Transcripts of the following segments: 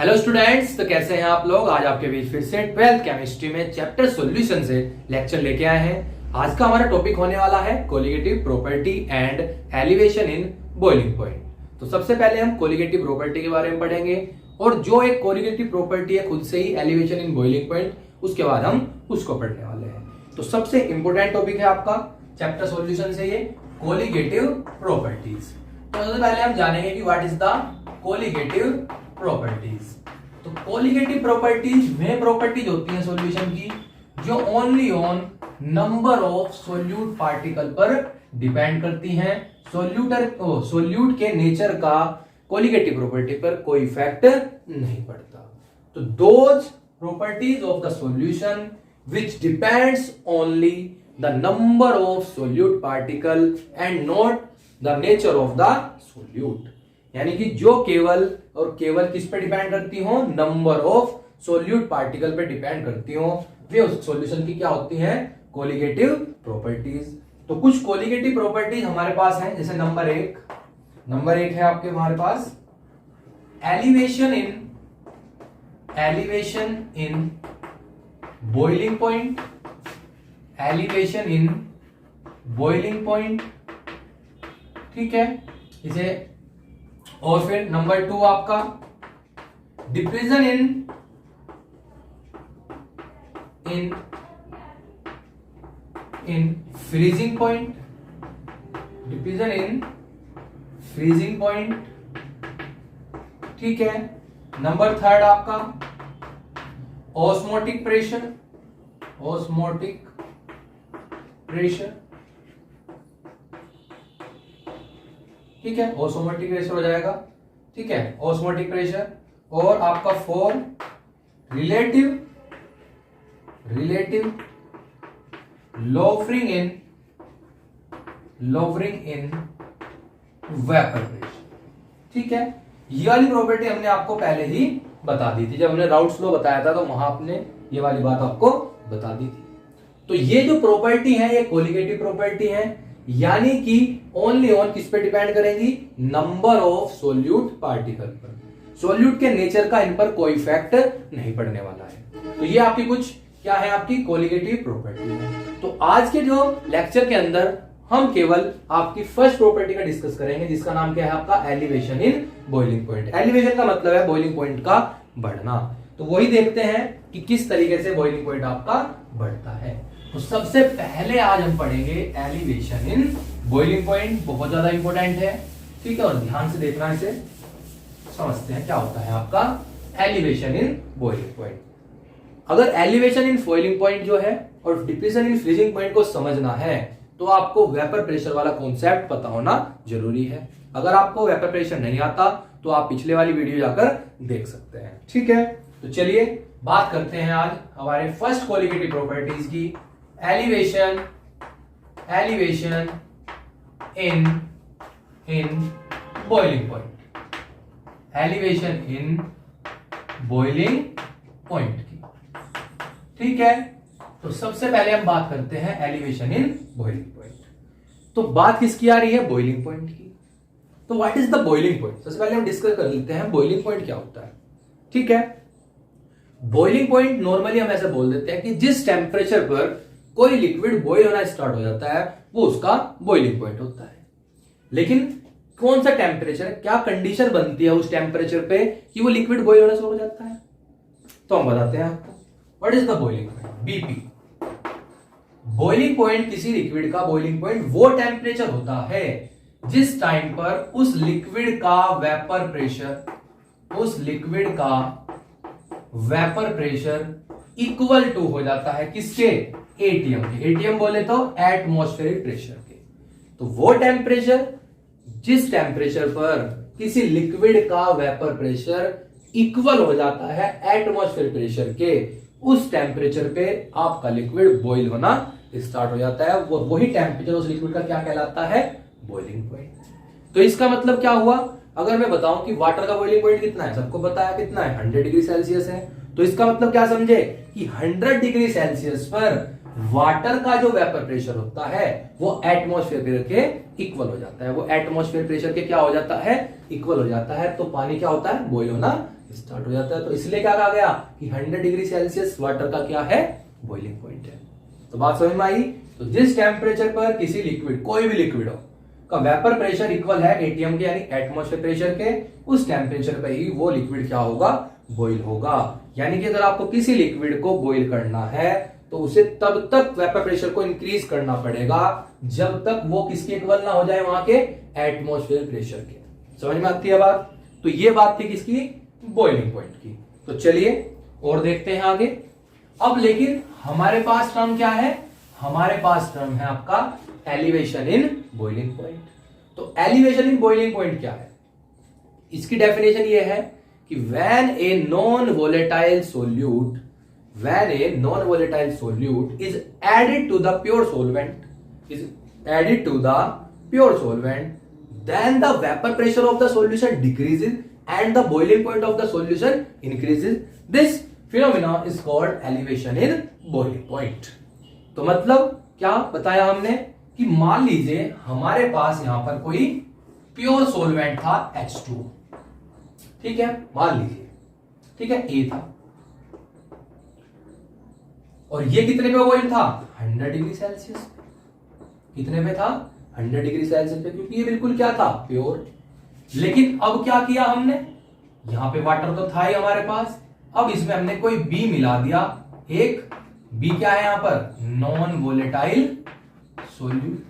Hello students, तो कैसे हैं आप लोग। आज आपके बीच फिर से 12th केमिस्ट्री में चैप्टर सॉल्यूशन से लेक्चर लेके आए हैं। आज का हमारा टॉपिक होने वाला है colligative property and elevation in boiling point. तो सबसे पहले हम कोलिगेटिव प्रॉपर्टी के बारे में पढ़ेंगे और जो एक कोलिगेटिव प्रॉपर्टी है खुद से ही एलिवेशन इन बॉइलिंग पॉइंट, उसके बाद हम उसको पढ़ने वाले हैं। तो सबसे इंपोर्टेंट टॉपिक है आपका चैप्टर सॉल्यूशन से ये कोलिगेटिव प्रॉपर्टीज। तो सबसे पहले हम जानेंगे कि what is the colligative properties. तो कोलिगेटिव प्रॉपर्टीज वे प्रॉपर्टीज होती हैं सॉल्यूशन की जो only on number of solute particle पर डिपेंड करती हैं। सोल्यूट के नेचर का कोलिगेटिव प्रॉपर्टी पर कोई इफेक्ट नहीं पड़ता। तो those properties of the solution which depends only the number of solute particle and not the nature of the solute, यानी कि जो केवल और केवल किस पे डिपेंड करती हो, नंबर ऑफ सोल्यूट पार्टिकल पे डिपेंड करती हो, वे उस सॉल्यूशन की क्या होती हैं, कोलिगेटिव प्रॉपर्टीज। तो कुछ कोलिगेटिव प्रॉपर्टीज हमारे पास हैं, जैसे नंबर एक है आपके हमारे पास elevation in boiling point, elevation in boiling point, ठीक है इसे। और फिर नंबर 2 आपका diffusion in freezing point, diffusion in freezing point, ठीक है। नंबर 3 आपका ऑस्मोटिक प्रेशर, ठीक है, ऑस्मोटिक प्रेशर हो जाएगा, ठीक है, ऑस्मोटिक प्रेशर। और आपका 4 relative lowering in vapour pressure, ठीक है। ये वाली प्रॉपर्टी हमने आपको पहले ही बता दी थी, जब हमने राउट्स लॉ बताया था तो वहां आपने ये वाली बात आपको बता दी थी। तो ये जो प्रॉपर्टी है ये कोलिगेटिव प्रॉपर्टी है, यानी कि ओनली ऑन किस पे डिपेंड करेंगी, नंबर ऑफ सोल्यूट पार्टिकल पर। सोल्यूट के नेचर का इन पर कोई इफेक्ट नहीं पड़ने वाला है। तो ये आपकी कुछ क्या है, आपकी कोलिगेटिव प्रॉपर्टी है। तो आज के जो लेक्चर के अंदर हम केवल आपकी फर्स्ट प्रॉपर्टी का डिस्कस करेंगे, जिसका नाम क्या है आपका elevation in boiling point. Elevation का मतलब है बॉइलिंग पॉइंट का बढ़ना। तो वही देखते हैं कि किस तरीके से बॉइलिंग पॉइंट आपका बढ़ता है। तो सबसे पहले आज हम पढ़ेंगे एलिवेशन इन बॉइलिंग पॉइंट। बहुत ज्यादा इंपॉर्टेंट है, ठीक है, और ध्यान से देखना, इसे समझते हैं क्या होता है आपका एलिवेशन इन बॉइलिंग पॉइंट। अगर एलिवेशन इन बॉइलिंग पॉइंट जो है और डिफ्यूजन इन फ्रीजिंग पॉइंट को समझना है तो आपको वेपर प्रेशर वाला कॉन्सेप्ट पता होना जरूरी है। अगर आपको वेपर प्रेशर नहीं आता तो आप पिछले वाली वीडियो जाकर देख सकते हैं, ठीक है। तो चलिए बात करते हैं आज हमारे फर्स्ट कोलिगेटिव प्रॉपर्टीज की, elevation in boiling point, elevation in boiling point की, ठीक है। तो सबसे पहले हम बात करते हैं एलिवेशन इन बॉइलिंग पॉइंट। तो बात किसकी आ रही है, बॉइलिंग पॉइंट की। तो what is the boiling point, सबसे पहले हम डिस्कस कर लेते हैं बॉइलिंग पॉइंट क्या होता है, ठीक है। बॉइलिंग पॉइंट नॉर्मली हम ऐसे बोल देते हैं कि जिस टेम्परेचर पर कोई लिक्विड बॉइल होना स्टार्ट हो जाता है वो उसका बॉइलिंग पॉइंट होता है। लेकिन कौन सा टेम्परेचर, क्या कंडीशन बनती है उस टेम्परेचर पे कि वो लिक्विड बॉइल होना शुरू हो जाता है, तो हम बताते हैं आपको। What is the boiling point, BP. Boiling point किसी लिक्विड का बॉइलिंग पॉइंट वो टेम्परेचर होता है जिस टाइम पर उस लिक्विड का वेपर प्रेशर इक्वल टू हो जाता है किसके, एटीएम के। एटीएम बोले तो एटमॉस्फेरिक प्रेशर के। तो वो टेम्परेचर जिस टेम्परेचर पर किसी लिक्विड का वेपर प्रेशर इक्वल हो जाता है एटमॉस्फेरिक प्रेशर के, उस टेम्परेचर पे आपका लिक्विड बॉइल होना स्टार्ट हो जाता है। वो वही टेम्परेचर उस लिक्विड का क्या कहलाता है, बॉइलिंग पॉइंट। तो इसका मतलब क्या हुआ, अगर मैं बताऊं कि वाटर का बॉइलिंग पॉइंट कितना है, सबको पता है कितना है, 100 डिग्री सेल्सियस है। तो इसका मतलब क्या समझे कि 100 डिग्री सेल्सियस पर वाटर का जो वेपर प्रेशर होता है वो एटमॉस्फेयर प्रेशर के इक्वल हो जाता है, वो एटमॉस्फेयर प्रेशर के क्या हो जाता है, इक्वल हो जाता है। तो पानी क्या होता है, बॉईल होना स्टार्ट हो जाता है। तो इसलिए क्या कहा गया कि 100 डिग्री सेल्सियस वाटर का क्या है, बॉइलिंग पॉइंट है। तो बात समझ में आई। तो जिस टेम्परेचर पर किसी लिक्विड, कोई भी लिक्विड हो, का वेपर प्रेशर इक्वल है एटीएम के यानी एटमॉस्फेयर प्रेशर के, उस टेम्परेचर पर ही वो लिक्विड क्या होगा, बॉईल होगा। यानी कि अगर आपको किसी लिक्विड को बॉईल करना है तो उसे तब तक वेपर प्रेशर को इंक्रीज करना पड़ेगा जब तक वो किसके इक्वल ना हो जाए, वहां के एटमॉस्फेयर प्रेशर के। समझ में आती है बात। तो ये बात थी किसकी, बॉइलिंग पॉइंट की। तो चलिए और देखते हैं आगे। अब लेकिन हमारे पास टर्म क्या है, हमारे पास टर्म है आपका एलिवेशन इन बॉइलिंग पॉइंट। तो एलिवेशन इन बॉइलिंग पॉइंट क्या है, इसकी डेफिनेशन ये है कि when a non volatile solute, when a non-volatile solute is added to the pure solvent, then the vapor pressure of the solution decreases and the boiling point of the solution increases. This phenomena is called elevation in boiling point. तो मतलब क्या बताया हमने कि मान लीजिए हमारे पास यहां पर कोई प्योर सोलवेंट था H2, ठीक है, मान लीजिए, ठीक है, A था, और ये कितने पे बॉइल था, 100 डिग्री सेल्सियस। कितने पे था, 100 डिग्री सेल्सियस पे, क्योंकि ये बिल्कुल क्या था, प्योर। लेकिन अब क्या किया हमने, यहां पे वाटर तो था ही हमारे पास, अब इसमें हमने कोई बी मिला दिया। एक बी क्या है यहां पर, non volatile solute,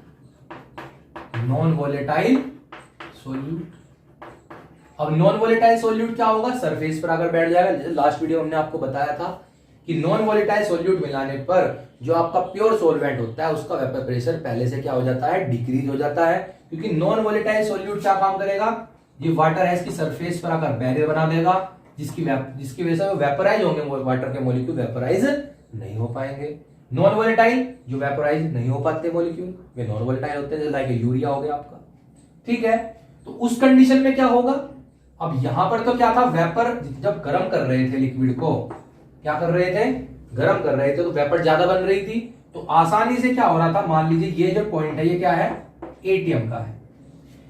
non volatile solute. अब नॉन वोलेटाइल सोल्यूट क्या होगा, सरफेस पर आकर बैठ जाएगा। लास्ट वीडियो हमने आपको बताया था कि नॉन वोलेटाइल सोल्यूट मिलाने पर जो आपका प्योर सोलवेंट होता है उसका वेपर प्रेशर पहले से क्या हो जाता है, डिक्रीज हो जाता है। क्योंकि नॉन वोलेटाइल सोल्यूट क्या काम करेगा, ये वाटर है इसकी सरफेस पर आकर बैरियर बना देगा, जिसकी वजह से वो वेपराइज होंगे, वाटर के मॉलिक्यूल वेपराइज नहीं हो पाएंगे। नॉन वोलेटाइल जो वेपराइज नहीं हो पाते मॉलिक्यूल, वे नॉन वोलेटाइल होते हैं, लाइक यूरिया हो गया आपका, ठीक है। तो उस कंडीशन में क्या होगा, अब यहां पर तो क्या था, वेपर जब गर्म कर रहे थे लिक्विड को, क्या कर रहे थे, गर्म कर रहे थे, तो वेपर ज्यादा बन रही थी। तो आसानी से क्या हो रहा था, मान लीजिए ये जो पॉइंट है ये क्या है, एटीएम का है।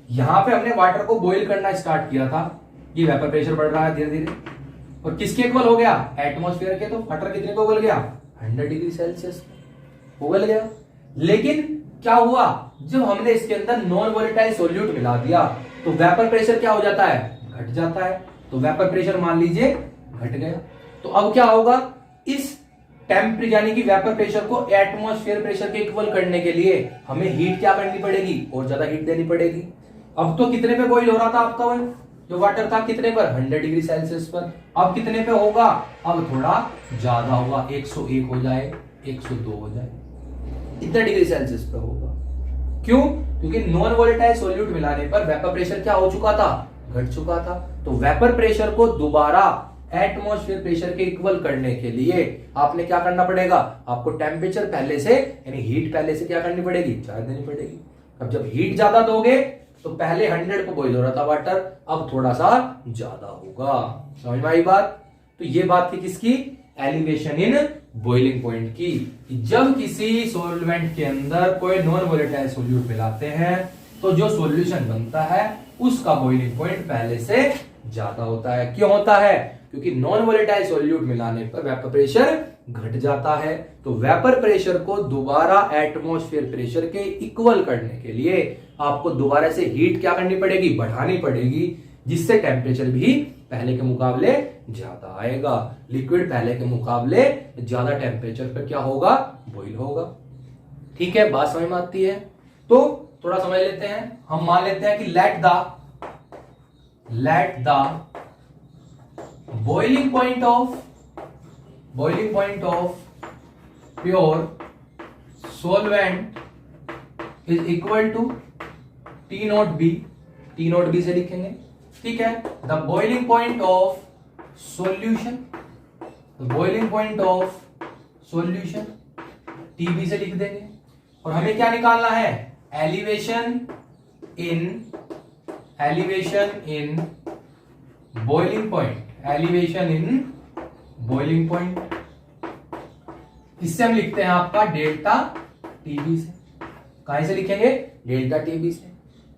यहां पे हमने वाटर को बॉईल करना स्टार्ट किया था, ये वेपर प्रेशर बढ़ रहा है धीरे धीरे, और किसके इक्वल हो गया, एटमॉस्फेयर के। तो वाटर कितने को उगल गया, 100 डिग्री सेल्सियस उगल गया। लेकिन क्या हुआ, जब हमने इसके अंदर नॉन वोलेटाइल सोल्यूट मिला दिया तो वेपर प्रेशर क्या हो जाता है, घट जाता है। तो वेपर प्रेशर मान लीजिए घट गया। तो अब क्या होगा, इस टेम्परेचर यानी कि वेपर प्रेशर को एटमॉस्फेयर प्रेशर के इक्वल करने के लिए हमें हीट क्या करनी पड़ेगी, और ज्यादा हीट देनी पड़ेगी। अब तो कितने पे बॉईल हो रहा था आपका वो जो वाटर था, कितने पर, 100 डिग्री सेल्सियस पर। अब कितने पे होगा, अब थोड़ा ज्यादा होगा, 101 हो जाए, 102 हो जाए, इतना डिग्री सेल्सियस पे होगा। क्यों, क्योंकि नॉन वोलेटाइल सोल्यूट मिलाने पर वेपर प्रेशर क्या हो चुका था, घट चुका था। तो वेपर प्रेशर को दोबारा एटमॉस्फेयर प्रेशर के इक्वल करने के लिए आपने क्या करना पड़ेगा, आपको टेम्परेचर पहले से यानी हीट पहले से क्या करनी पड़ेगी, ज्यादा देनी पड़ेगी। अब जब हीट ज्यादा दोगे तो पहले 100 को बॉईल हो रहा था वाटर, अब थोड़ा सा ज्यादा होगा। समझ में आई बात। तो ये बात थी किसकी, एलिवेशन इन बॉइलिंग पॉइंट की। जब किसी सॉल्वेंट के अंदर कोई नॉन वोलेटाइल सोल्यूट मिलाते हैं तो जो सॉल्यूशन बनता है उसका बॉइलिंग पॉइंट पहले से ज्यादा होता है। क्यों होता है, क्योंकि नॉन वोलेटाइल सॉल्यूट मिलाने पर वेपर प्रेशर घट जाता है। तो वेपर प्रेशर को दोबारा एटमॉस्फेयर प्रेशर के इक्वल करने के लिए आपको दोबारा से हीट क्या करनी पड़ेगी, बढ़ानी पड़ेगी, जिससे टेम्परेचर भी पहले के मुकाबले ज्यादा आएगा। लिक्विड पहले के मुकाबले ज्यादा टेम्परेचर पर क्या होगा, बॉईल होगा। ठीक है, बात समझ में आती है। तो थोड़ा समझ लेते हैं। हम मान लेते हैं कि let the boiling point of pure solvent is equal to T naught B से लिखेंगे, ठीक है। The boiling point of solution TB से लिख देंगे। और हमें क्या निकालना है, एलिवेशन इन बॉइलिंग पॉइंट किससे हम लिखते हैं आपका डेल्टा टीबी से। कहां से लिखेंगे? डेल्टा टीबी से।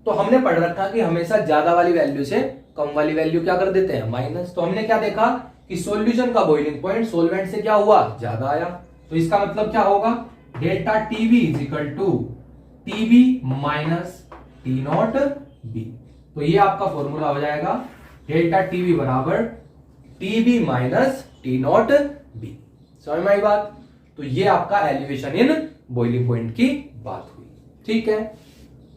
तो हमने पढ़ रखा कि हमेशा ज्यादा वाली वैल्यू से कम वाली वैल्यू क्या कर देते हैं? माइनस। तो हमने क्या देखा कि सॉल्यूशन का बॉइलिंग पॉइंट सोलवेंट से क्या हुआ? ज्यादा आया। तो इसका मतलब क्या होगा? Delta TB is equal to TB minus T naught B. तो ये आपका फॉर्मूला हो जाएगा डेल्टा टीबी बराबर TB minus T naught B. समझ में आई बात? तो ये आपका एलिवेशन इन बॉइलिंग पॉइंट की बात हुई। ठीक है,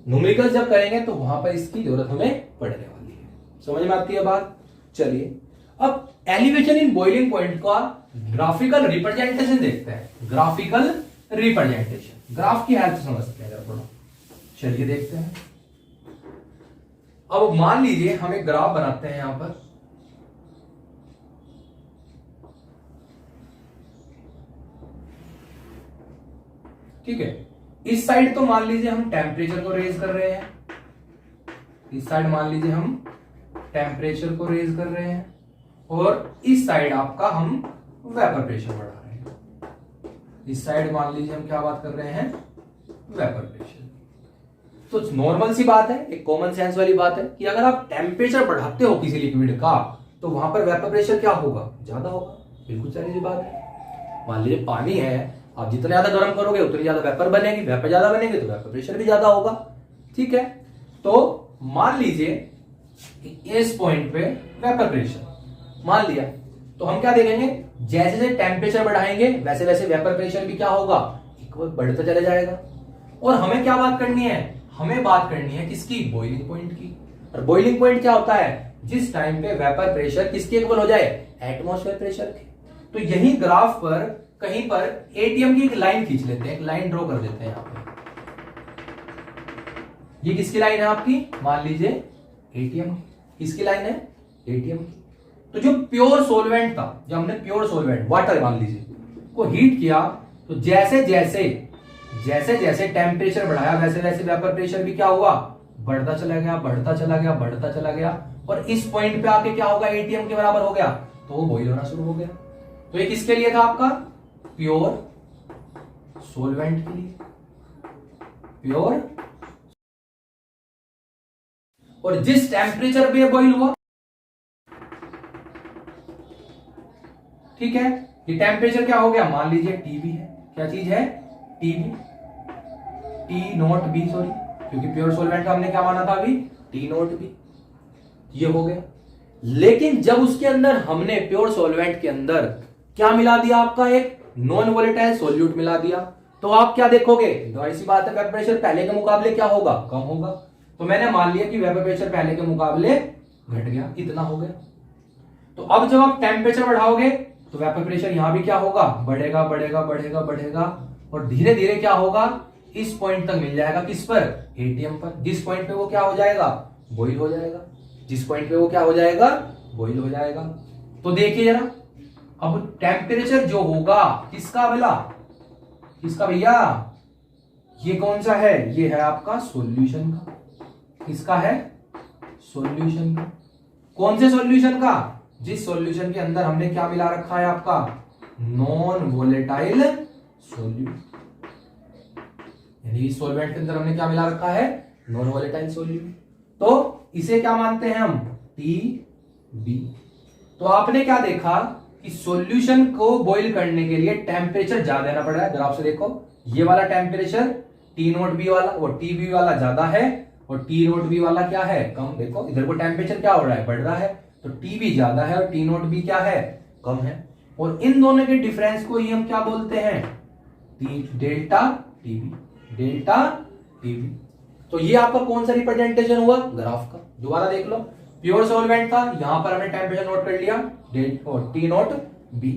न्यूमेरिकल जब करेंगे तो वहां पर इसकी जरूरत हमें पड़ने वाली है। समझ में आती है बात? चलिए अब एलिवेशन इन बॉइलिंग पॉइंट का ग्राफिकल रिप्रेजेंटेशन देखते हैं। ग्राफिकल रिप्रेजेंटेशन, ग्राफ की हेल्प से समझते हैं थोड़ा। चलिए देखते हैं। अब मान लीजिए हम एक ग्राफ बनाते हैं यहां पर। ठीक है, इस साइड तो मान लीजिए हम टेम्परेचर को रेज कर रहे हैं, इस साइड मान लीजिए हम टेम्परेचर को रेज कर रहे हैं, और इस साइड आपका हम वेपर प्रेशर बढ़ा रहे हैं। इस साइड मान लीजिए हम क्या बात कर रहे हैं? Vapour pressure. तो नॉर्मल सी बात है, एक कॉमन सेंस वाली बात है कि अगर आप टेम्परेचर बढ़ाते हो किसी लिक्विड का तो वहां पर वेपर प्रेशर क्या होगा? ज्यादा होगा। बिल्कुल सारी सी बात है। मान लीजिए पानी है, आप जितना ज्यादा गर्म करोगे उतनी ज्यादा वेपर बनेगी, वेपर ज्यादा बनेगी तो वेपर प्रेशर भी ज्यादा होगा। ठीक है, तो मान लीजिए इस पॉइंट पे वेपर प्रेशर मान लिया, तो हम क्या देखेंगे? जैसे जैसे टेम्परेचर बढ़ाएंगे वैसे वैसे वेपर प्रेशर भी क्या होगा? इक्वल बढ़ता चला जाएगा। और हमें क्या बात करनी है? हमें बात करनी है किसकी? बॉइलिंग पॉइंट की। और बॉइलिंग पॉइंट क्या होता है? जिस टाइम पे वेपर प्रेशर किसके इक्वल हो जाए? एटमॉस्फेयर प्रेशर के। तो यही ग्राफ पर कहीं पर एटीएम की एक लाइन खींच लेते हैं, एक लाइन ड्रॉ कर देते हैं यहां पे। ये किसकी लाइन है आपकी? मान लीजिए एटीएम। किसकी लाइन है? एटीएम की। तो जो प्योर सोलवेंट था, जो हमने प्योर सोलवेंट वाटर मान लीजिए को हीट किया, तो जैसे जैसे टेम्परेचर बढ़ाया वैसे वैसे वेपर प्रेशर भी क्या हुआ? बढ़ता चला गया, बढ़ता चला गया, बढ़ता चला गया, और इस पॉइंट पे आके क्या होगा? एटीएम के बराबर हो गया, तो वो बॉइल होना शुरू हो गया। तो ये किसके लिए था आपका? प्योर सोलवेंट के लिए। प्योर, और जिस टेम्परेचर पे बॉइल हुआ, ठीक है, ये टेम्परेचर क्या हो गया? मान लीजिए टीबी है। क्या चीज है? TB, T naught B, sorry, क्योंकि प्योर सोलवेंट का हमने क्या माना था अभी? T naught B. ये हो गया। लेकिन जब उसके अंदर हमने प्योर सोलवेंट के अंदर क्या मिला दिया? आपका एक नॉन वोलेटाइल सोल्यूट मिला दिया, तो आप क्या देखोगे? जाहिर सी बात है वेपर प्रेशर पहले के मुकाबले क्या होगा? कम होगा। तो मैंने मान लिया कि वेपर प्रेशर पहले के मुकाबले घट गया, इतना हो गया। तो अब जब आप टेम्परेचर बढ़ाओगे तो वेपर प्रेशर यहां भी क्या होगा? बढ़ेगा, बढ़ेगा, बढ़ेगा, बढ़ेगा, और धीरे धीरे क्या होगा? इस पॉइंट तक मिल जाएगा। किस पर? एटीएम पर। जिस पॉइंट पे वो क्या हो जाएगा? बॉइल हो जाएगा। जिस पॉइंट पे वो क्या हो जाएगा? बॉइल हो जाएगा। तो देखिए जरा, अब टेम्परेचर जो होगा किसका मिला? किसका भैया? ये कौन सा है? ये है आपका सॉल्यूशन का। किसका है? सॉल्यूशन का। कौन से सॉल्यूशन का? जिस सॉल्यूशन के अंदर हमने क्या मिला रखा है आपका? Non volatile solute. यानी इस सॉल्वेंट के अंदर हमने क्या मिला रखा है? Non volatile solute. तो इसे क्या मानते हैं हम? T B. तो आपने क्या देखा कि सॉल्यूशन को बॉईल करने के लिए टेम्परेचर ज्यादा देना पड़ रहा है। ग्राफ से देखो, ये वाला टेम्परेचर टी नोट बी वाला और टी बी वाला ज्यादा है, और टी नोट बी वाला क्या है? कम। देखो इधर को टेम्परेचर क्या हो रहा है? बढ़ रहा है। तो टी बी ज्यादा है और टी नोट बी क्या है? कम है। और इन दोनों के डिफरेंस को ही हम क्या बोलते हैं? Delta TB. Delta TB. तो ये आपका कौन सा रिप्रेजेंटेशन हुआ? ग्राफ का। दोबारा देख लो, प्योर सॉल्वेंट था, यहां पर हमने टेम्परेचर नोट कर लिया टी नोट बी।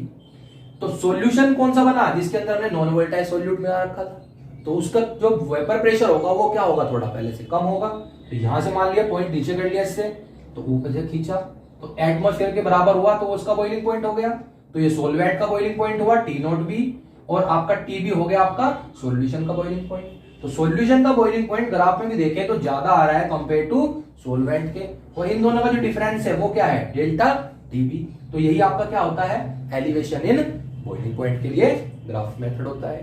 तो सॉल्यूशन कौन सा बना? जिसके अंदर हमने नॉन वोलेटाइल सॉल्यूट मिला रखा था, तो उसका जो वेपर प्रेशर होगा वो क्या होगा? थोड़ा पहले से कम होगा। तो यहां से मान लिया पॉइंट नीचे कर लिया इससे, तो ऊपर से खींचा तो एटमॉस्फेयर के बराबर हुआ, तो उसका बॉइलिंग पॉइंट हो गया। तो ये सॉल्वेंट का बॉइलिंग पॉइंट हुआ टी नोट बी, और आपका टीबी हो गया आपका सॉल्यूशन का बॉइलिंग पॉइंट। तो सॉल्यूशन का बॉइलिंग पॉइंट ग्राफ में भी देखें तो ज्यादा आ रहा है कंपेयर टू सॉल्वेंट के, और इन दोनों का जो डिफरेंस है वो क्या है? Delta TB. तो यही आपका क्या होता है? एलिवेशन इन बॉइलिंग पॉइंट के लिए ग्राफ मेथड होता है।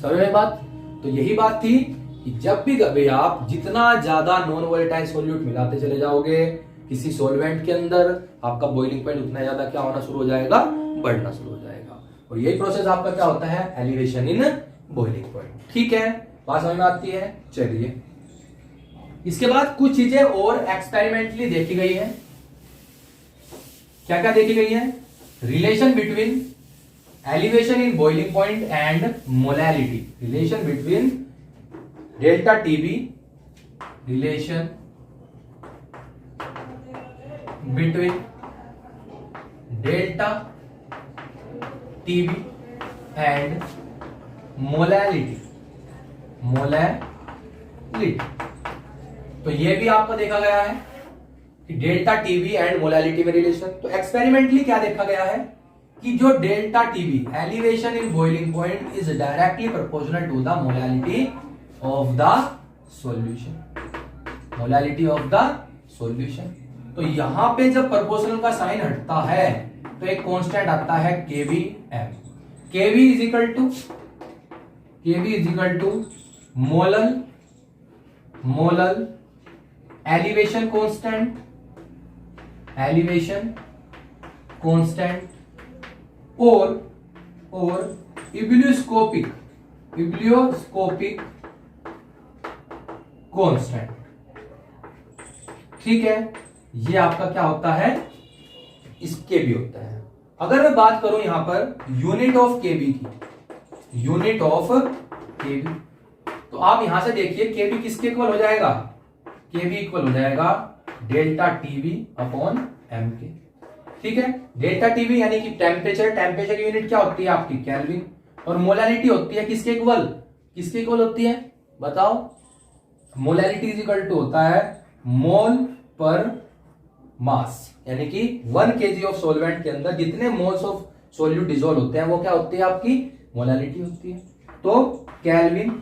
समझ में बात? तो यही बात थी कि जब भी कभी आप जितना ज्यादा नॉन वोलेटाइल सॉल्यूट मिलाते चले जाओगे किसी सॉल्वेंट के अंदर, आपका बॉइलिंग पॉइंट उतना ज्यादा क्या होना शुरू हो जाएगा, बढ़ना शुरू हो जाएगा। और यही प्रोसेस आपका क्या होता है, एलिवेशन इन बॉइलिंग पॉइंट। ठीक है, बात समझ में आती है। चलिए इसके बाद कुछ चीजें और एक्सपेरिमेंटली देखी गई है। क्या क्या देखी गई है? Relation between elevation in boiling point and molality. Relation between delta TB, relation between delta TB and molality. तो ये भी आपको देखा गया है कि डेल्टा टीबी एंड मोलैलिटी में रिलेशन। तो एक्सपेरिमेंटली क्या देखा गया है कि जो delta TB elevation in boiling point is directly proportional to the molality of the solution. Molality of the solution. तो यहां पे जब प्रोपोर्शनल का साइन हटता है तो एक कांस्टेंट आता है KVM। KV is equal to molal elevation constant और इब्लियोस्कोपिक कांस्टेंट। ठीक है, ये आपका क्या होता है, इसके भी होता है। अगर मैं बात करूं यहां पर यूनिट ऑफ केबी की, यूनिट ऑफ केबी, तो आप यहां से देखिए केबी किसके इक्वल हो जाएगा, केबी इक्वल हो जाएगा डेल्टा टीबी अपॉन एम के। ठीक है, डेल्टा टीबी यानी कि टेम्परेचर की यूनिट क्या होती है आपकी, केल्विन। और मोलैलिटी होती है किसके इक्वल होती है, बताओ। मोलैलिटी इज इक्वल टू होता है मोल पर मास, यानी कि 1 kg ऑफ सोलवेंट के अंदर जितने मोल्स ऑफ सोल्यूट डिसॉल्व होते हैं वो क्या होती है आपकी, मोलैलिटी होती है। तो kelvin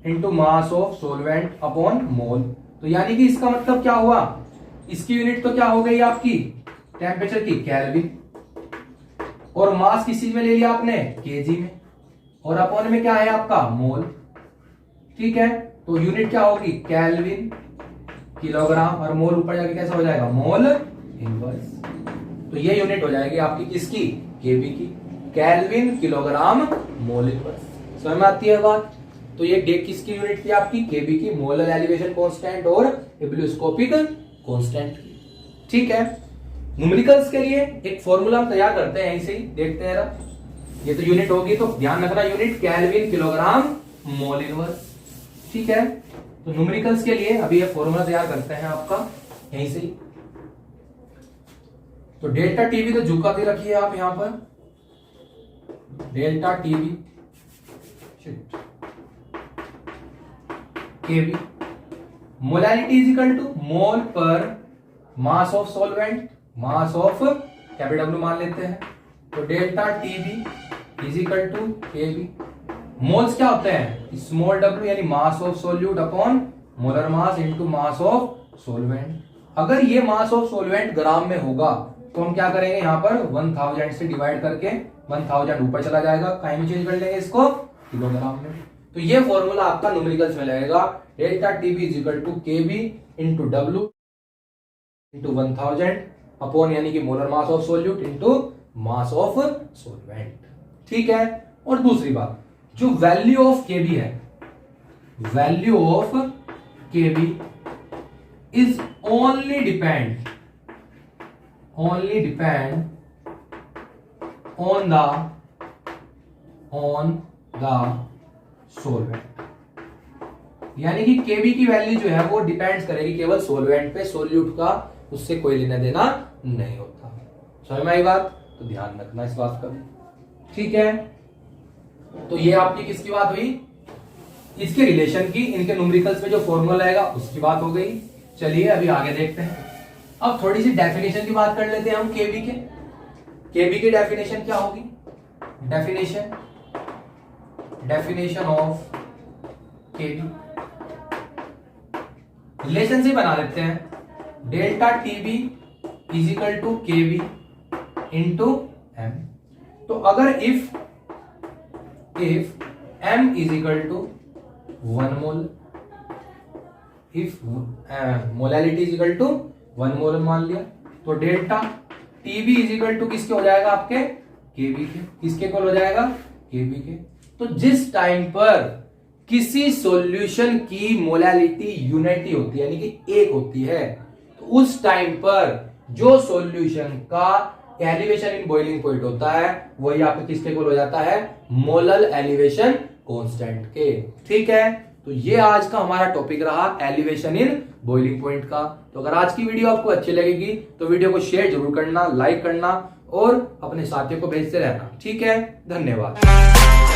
into mass of solvent upon mole. तो यानी कि इसका मतलब क्या हुआ, इसकी यूनिट तो क्या हो गई आपकी, टेम्परेचर की केल्विन, और मास किस चीज में ले लिया आपने, केजी में, और अपॉन में क्या है आपका, मोल। ठीक है, तो यूनिट क्या होगी, केल्विन किलोग्राम, और मोल ऊपर जाके कैसा हो जाएगा, मोल इनवर्स। तो ये यूनिट हो जाएगी आपकी किसकी, केबी की, केल्विन किलोग्राम मोल इनवर्स। समझ में आती है बात? तो ये किसकी यूनिट थी आपकी, केबी की, मोलर एलिवेशन कांस्टेंट और इब्लियोस्कोपिक कांस्टेंट की। ठीक है, न्यूमेरिकल्स के लिए एक फॉर्मूला हम तैयार करते हैं, यहीं से ही देखते हैं। ये तो यूनिट होगी, तो ध्यान रखना unit kelvin kilogram mole inverse. ठीक है, तो न्यूमेरिकल्स के लिए अभी ये फॉर्मूला तैयार करते हैं आपका यहीं से ही। तो डेल्टा टीबी तो झुका दे रखिए आप यहां पर, delta TB KB, molality is equal to mole per mass of solvent, mass of capital W मान लेते हैं। तो delta TB is equal to KB. Moles क्या होते हैं, स्मॉल w यानी mass of solute upon molar mass into mass of solvent. अगर ये मास ऑफ सोलवेंट ग्राम में होगा तो हम क्या करेंगे, यहां पर 1000 से डिवाइड करके 1000 ऊपर चला जाएगा, कहीं में चेंज कर लेंगे इसको किलोग्राम में। तो ये फॉर्मूला आपका न्यूमेरिकल्स में लगेगा, delta TB is equal to KB into W into 1000 upon यानी कि molar mass of solute into mass of solvent. ठीक है, और दूसरी बात, जो वैल्यू ऑफ केबी है, value of KB is only depend on the solvent. यानी कि केबी की वैल्यू जो है वो डिपेंड्स करेगी केवल सोलवेंट पे, सोल्यूट का उससे कोई लेना देना नहीं होता। समझ में आई बात? तो ध्यान रखना इस बात का। ठीक है, तो ये आपकी किसकी बात हुई, इसके रिलेशन की, इनके न्यूमेरिकल्स में जो फॉर्मूला आएगा उसकी बात हो गई। चलिए अभी आगे देखते हैं। अब थोड़ी सी डेफिनेशन की बात कर लेते हैं हम केबी के। केबी की डेफिनेशन क्या होगी, डेफिनेशन ऑफ केबी, रिलेशन से बना लेते हैं, delta TB is equal to KB into M. तो अगर if if m is equal to 1 mole, if molality is equal to 1 mole मान लिया, तो delta TB is equal to किसके हो जाएगा आपके, केबी के, किसके इक्वल हो जाएगा, केबी के। तो जिस टाइम पर किसी सॉल्यूशन की मोलैलिटी यूनिटी होती है, यानी कि एक होती है, तो उस टाइम पर जो सॉल्यूशन का एलिवेशन इन बॉइलिंग पॉइंट होता है वही आपके किसके इक्वल हो जाता है, मोलल एलिवेशन कांस्टेंट के। ठीक है, तो ये आज का हमारा टॉपिक रहा एलिवेशन इन बॉइलिंग पॉइंट का। तो अगर आज की वीडियो आपको अच्छी लगेगी तो वीडियो को शेयर जरूर करना, लाइक करना और अपने साथियों को भेजते रहना। ठीक है, धन्यवाद।